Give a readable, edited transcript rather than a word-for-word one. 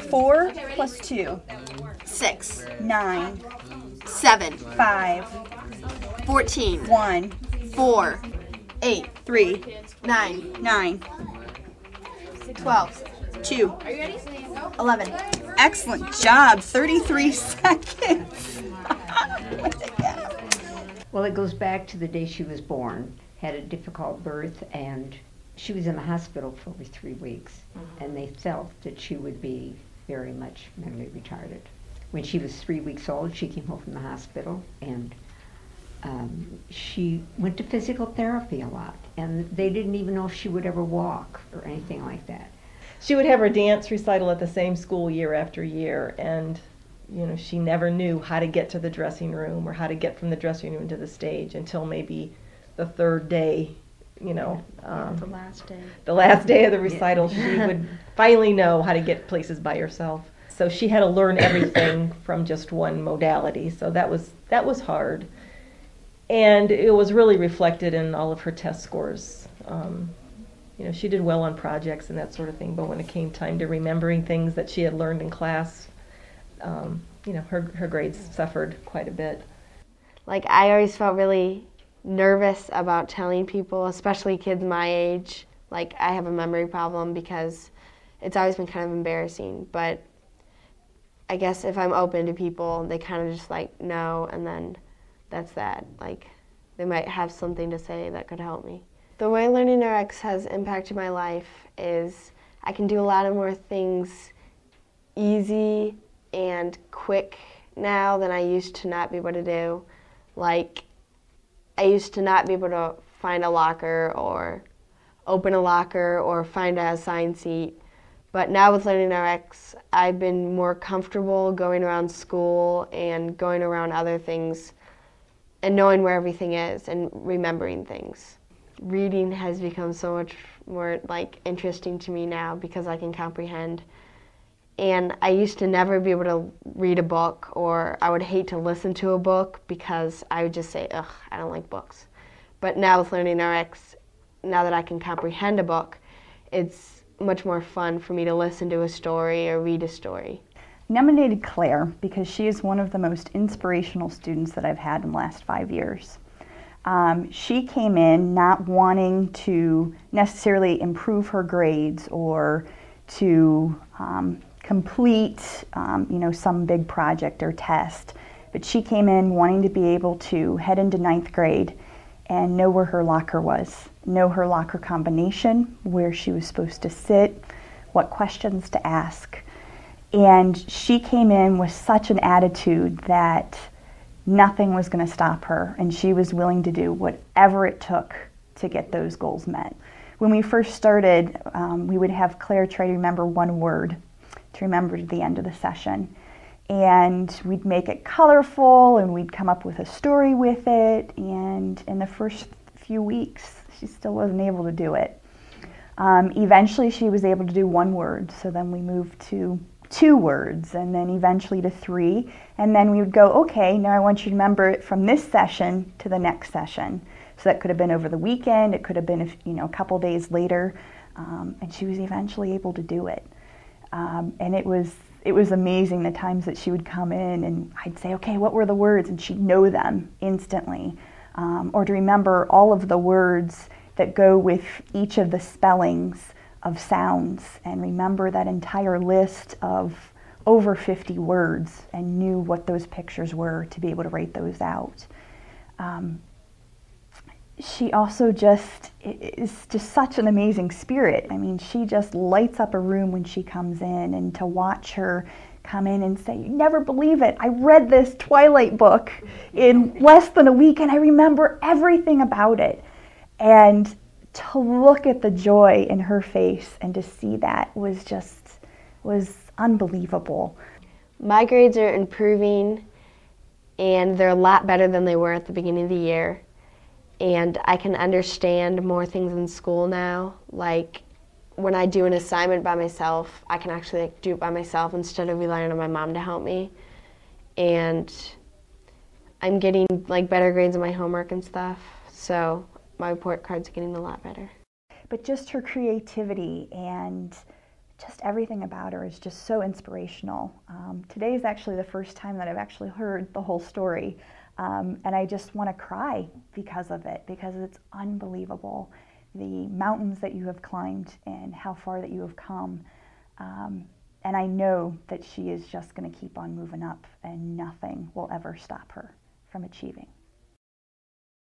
4 plus 2. 6, 9. 7, 5. 14, 1. 4, 8, 3. 9, 9. 12. 2. 11. Excellent job. 33 seconds. Well, it goes back to the day she was born, had a difficult birth, and she was in the hospital for over 3 weeks, and they felt that she would be very much mentally retarded. When she was 3 weeks old, she came home from the hospital, and she went to physical therapy a lot, and they didn't even know if she would ever walk or anything like that. She would have her dance recital at the same school year after year, and she never knew how to get to the dressing room or how to get from the dressing room to the stage until maybe the third day, The last day. the last day of the recital. She would finally know how to get places by herself. So she had to learn everything from just one modality. So that was hard. And it was really reflected in all of her test scores. She did well on projects and that sort of thing, but when it came time to remembering things that she had learned in class, her grades suffered quite a bit. Like, I always felt really nervous about telling people, especially kids my age. Like, I have a memory problem because it's always been kind of embarrassing, but I guess if I'm open to people, they kind of just know, and then that's that. Like, they might have something to say that could help me. The way LearningRx has impacted my life is I can do a lot of more things easy and quick now than I used to not be able to do. Like, I used to not be able to find a locker or open a locker or find a assigned seat. But now with LearningRx, I've been more comfortable going around school and going around other things and knowing where everything is and remembering things. Reading has become so much more interesting to me now because I can comprehend. And I used to never be able to read a book, or I would hate to listen to a book because I would just say, ugh, I don't like books. But now with LearningRx, now that I can comprehend a book, it's much more fun for me to listen to a story or read a story. Nominated Claire because she is one of the most inspirational students that I've had in the last 5 years. She came in not wanting to necessarily improve her grades or to complete some big project or test, but she came in wanting to be able to head into 9th grade and know where her locker was, know her locker combination, where she was supposed to sit, what questions to ask. And she came in with such an attitude that nothing was going to stop her, and she was willing to do whatever it took to get those goals met. When we first started, we would have Claire try to remember one word to remember to the end of the session. And we'd make it colorful, and we'd come up with a story with it, and in the first few weeks, she still wasn't able to do it. Eventually, she was able to do one word, so then we moved to 2 words, and then eventually to 3, and then we would go, okay, now I want you to remember it from this session to the next session. So that could have been over the weekend, it could have been a couple days later, and she was eventually able to do it. And it was amazing the times that she would come in and I'd say, okay, what were the words? And she'd know them instantly. Or to remember all of the words that go with each of the spellings of sounds, and remember that entire list of over 50 words and knew what those pictures were to be able to write those out. She also is just such an amazing spirit. I mean, she just lights up a room when she comes in, and to watch her come in and say, you never believe it, I read this Twilight book in less than a week and I remember everything about it. And to look at the joy in her face and to see that was unbelievable. My grades are improving, and they're a lot better than they were at the beginning of the year. And I can understand more things in school now. Like, when I do an assignment by myself, I can actually do it by myself instead of relying on my mom to help me. And I'm getting better grades in my homework and stuff, so my report cards are getting a lot better. But just her creativity and just everything about her is just so inspirational. Today is actually the first time that I've actually heard the whole story, and I just want to cry because of it, because it's unbelievable. The mountains that you have climbed and how far that you have come. And I know that she is just going to keep on moving up, and nothing will ever stop her from achieving.